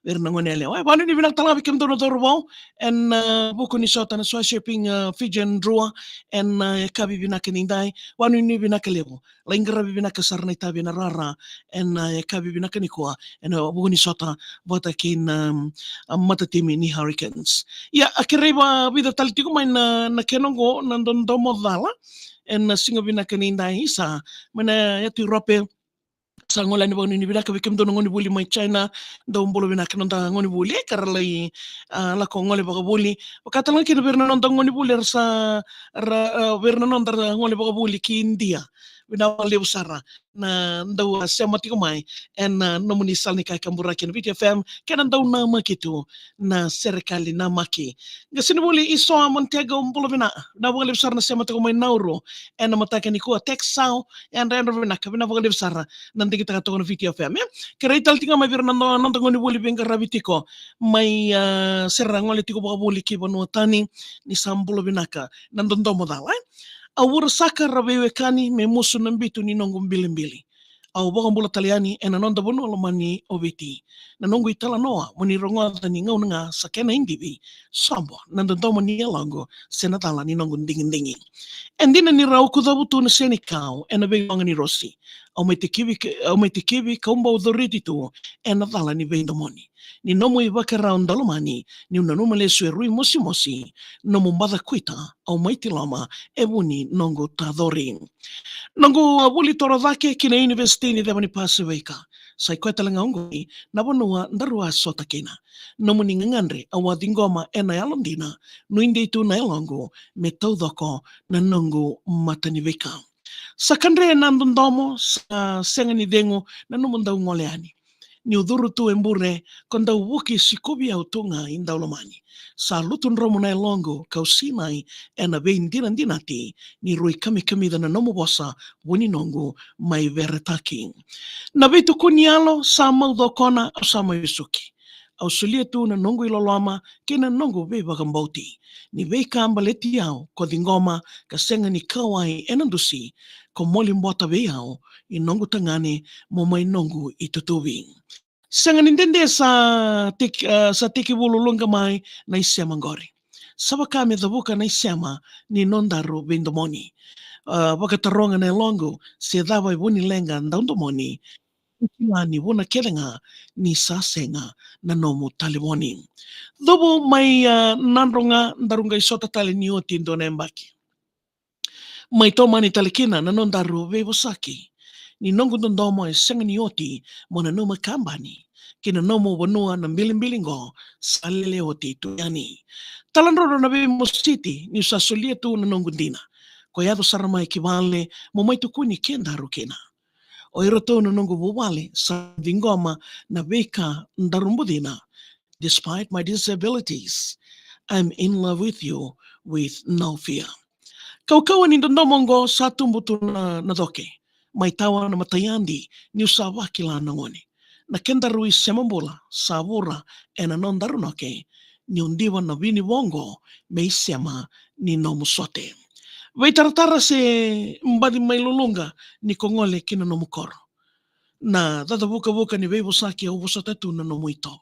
Vernangonele. Wanu ni binak talaga bikim dono dorbo en buku ni sota na so shipping Fijian Drua en kabi binak nindai wanu ni binak lewo. Laingra binak sarna ita binarara en kabi binak ni kwa en buku ni sota vota kin matatimi ni Hurricanes. Ya akireba vida taltigo main na kenongo nandon domo dala en singa binak nindai sa mana ya tu rope sa ngola ni bang ni binaka bikim dono ngoni buli mai China do mbolo binaka nonta ngoni buli karalai la ko ngole baga buli pakata lang kina berna nonta ngoni buli sa berna nonta ngole baga buli ki India binawali usara na ndaw sema tiko mai en nomuni sal ni kay kambura kin VTFM kenan daw na makitu na serikali na maki gasini buli iso Montego mbolo bina na baga usara na sema tiko mai nauro en matake ni ko texao en rendo binaka binawali usara nanti kita katakan VTFM ya kira ital tinga mai birna nonta ngoni buli benga rabitiko mai serang ngoli tiko baga buli ki banuatani ni sambulo binaka nandon modal awur saka rabewe kani me musu nambitu ni nongo mbili au boga mbula taliani ena nonda bono lomani obeti na nongo itala noa moni rongoda ni ngau nga sakena indivi sambo nanda domo ni elango senatala ni nongo ndingi endina ni rau kudabutu na senikau ena begonga ni rosi au mai te kiwi kaumba authority tu ena tala ni vendomoni ni nomo i waka raun dalomani ni una numa le sue rui mosi nomo mbada kuita au mai te lama e wuni nongo tadori nongo wuli toro vake kina university ni devani paseweka sai koe talanga ongoi na wanua ndarua sota kena nomo ni ngangandre awa dingoma ena yalondina nuinde itu na elongo me taudoko na nongo matani veka sakandre nandondomo senga ni dengo na nomo ndau ngoleani ni udhuru tu embure konda wuki sikubi au tunga indaulomani sa lutun romo na elongo kau sinai ena vein dinati ni rui kami dana nomo bosa wuni nongo mai veretaki na vitu kunialo sa maudokona au sa mayusuki au sulia tu na nongo ilolama kena nongo ve bagambauti ni ve kamba leti au ko dingoma ka senga ni kawai enandusi ko moli mbota ve au i nongo tangane mo mai nongo i tutuvi senga nindende sa tiki bululunga mai na isema ngori saba kame dhabuka na isema ni nondaro vendomoni wakataronga na elongo se dava i wuni lenga ndaundomoni ni wuna kelenga ni sasenga na nomu taliboni. Dobo mai nandronga ndarunga isota tali ni oti ndone mbaki. Mai tomani talikina na nondaru vevosaki. Ni nongu ndomo e senga ni oti mona noma kambani. Kina nomo wanua na mbilingo salele oti tuyani. Talandro na bebe mositi ni usasulia tu na nongu ndina. Kwa yado saramai kivale momaitu kuni kendaru kena. O iroto no nongo wale sa dingoma na veka ndarumbudina. Despite my disabilities, I'm in love with you with no fear. Kau ni ndomongo sa tumbutu na doke. Mai tawa na matayandi ni usawa kila nangoni. Na kendarui semambula savura ena nondarunoke ni undiwa na vini wongo me sema ni nomu sote. Vai taratara se mbadi mai lulunga ni kongole kina no mukoro. Na dada buka ni veivo saki au vosata tu na no muito.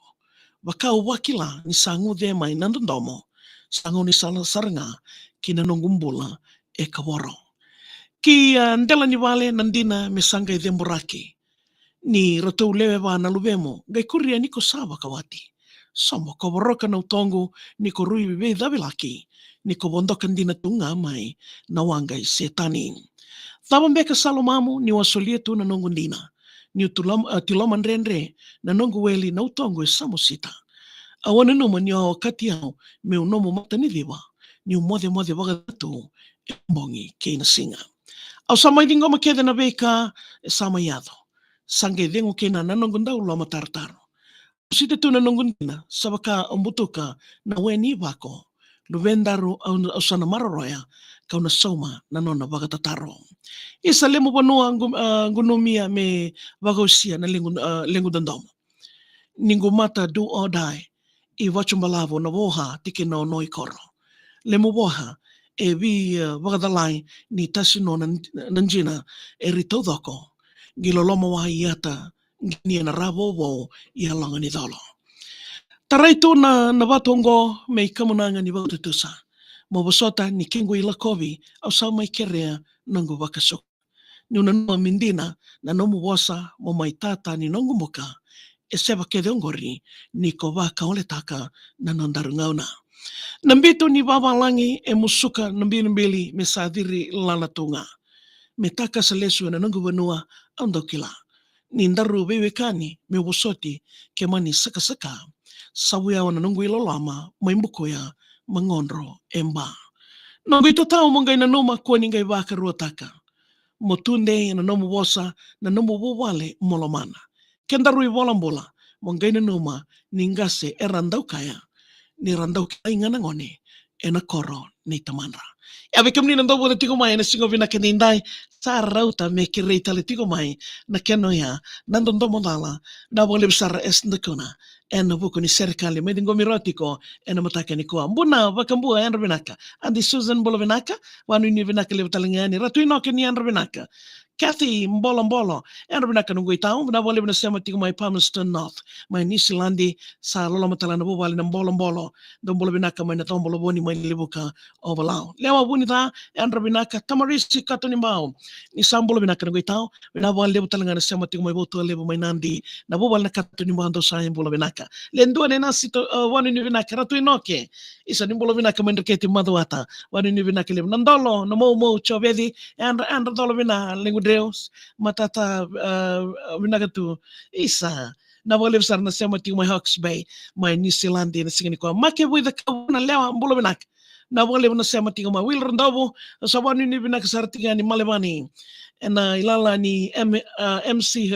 Wakau wakila ni sangu de mai nandondomo. Sangu ni sala saranga kina no ngumbula e kaworo. Ki ndela ni wale nandina me sanga i demburaki. Ni ratou lewe wa na lubemo. Gai kuria niko sawa kawati. Somo kaworoka na utongo ni ko rui vive davilaki. Ni ko bondokan dina tunga mai na wangai setani. Tabambeka salomamu ni wasolia tu na nongundina. Ni tiloman renre na nongu weli na utongo e samosita. Awana numa ni o kati au me unomo matani viwa. Ni umode wagadatu e mbongi keina singa. Au samai dingoma kede na beka e samayado. Sange dengo keina na nongundau loma tartaro. Usite tu na nongundina sabaka ombutuka na weni wako. Luvendaru au sana maroroya kauna soma na nona wagatataro. Isa lemu banua ngunomia me wagosia na lengu dandomo. Ningu mata do or die i wachumbalavo na woha tiki no noi koro. Lemu woha e vi wagadalai ni tasino nanjina e ritodoko. Giloloma wa iata ngini na rabo wo i halanga ni dolo. Taraito na watongo me kamunanga ni waututusa. Mo wasota ni kingu ila kovi au sa mai kerea nangu wakasok. Ni unanua mindina na nomu wasa mo mai tata ni nongu muka e seba kede ongori ni ko waka ole taka na nondaru ngauna. Nambito ni wawalangi e musuka nambili me sadiri lana tunga. Me taka sa lesu na nangu wanua andokila. Ni ndaru wewekani me wasoti ke mani saka-saka. Sabuya wana nunggu ilo lama maimbuko ya mangondro emba. Nunggu ito tao mongay na numa kwa ningay waka ruataka. Motunde na nomu wosa na nomu wawale molomana. Kendarui walambola mongay na numa ningase erandau kaya ni randau kaya nganangone ena koro ni tamanra. Yabe kamni nando wala tiko mai na singo vina kenindai sa rauta me kireta le tiko mai na kenoya nandondo modala na wale besar es ndekona ena buku ni serikali me dingo mirotiko ena mataka ni koa mbuna wakambua ena vinaka andi Susan bolo vinaka wanu ni vinaka le talangani ratu inoke ni ena vinaka Kathy mbolo ena vinaka nungui tau na wale bina sema tiko mai Palmerston North mai Nisilandi sa lola matala na wale na mbolo don bolo vinaka mai na tombolo boni mai libuka overlao lewa buni ta ena vinaka tamarisi katoni mbao ni sambolo vinaka nungui tau na wale talangani sema tiko mai botu lebu mai nandi na wale na katoni mbao ndo sa mbolo vinaka lendua nena sito wanu ni vinaka ratu inoke isa ni mbolo vinaka mendeketi maduata wanu ni vinaka lebu nandolo no mo chovedi and dolo vina lingudeus matata vinaka tu isa na wale besar na sema tiko mai Hawke's Bay mai New Zealand na singini ko make with the kauna lewa mbolo vinaka na wale na sema tiko mai wil randobo sa wanu ni vinaka sartiga ni malebani na ilala ni MC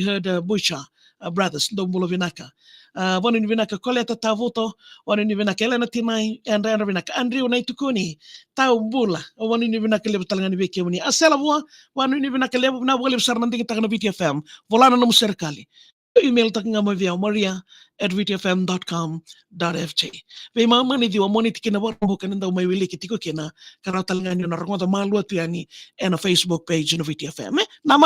Heard Butcher brothers ndo mbolo vinaka wanu ni vinaka koleta tavuto wanu ni vinaka Elena Tinai enda vinaka Andrew Naitukuni tau mbula wanu ni vinaka lebu talangani wiki muni asela bua wanu ni vinaka lebu na wale besar nanti kita kana VTFM volana no serikali email takanga mavia maria@vtfm.com.fj ve mama ni diwa moni tikina borbo kanenda mai wili kitiko kena karau talangani na rangota malu atu yani ena Facebook page no VTFM nama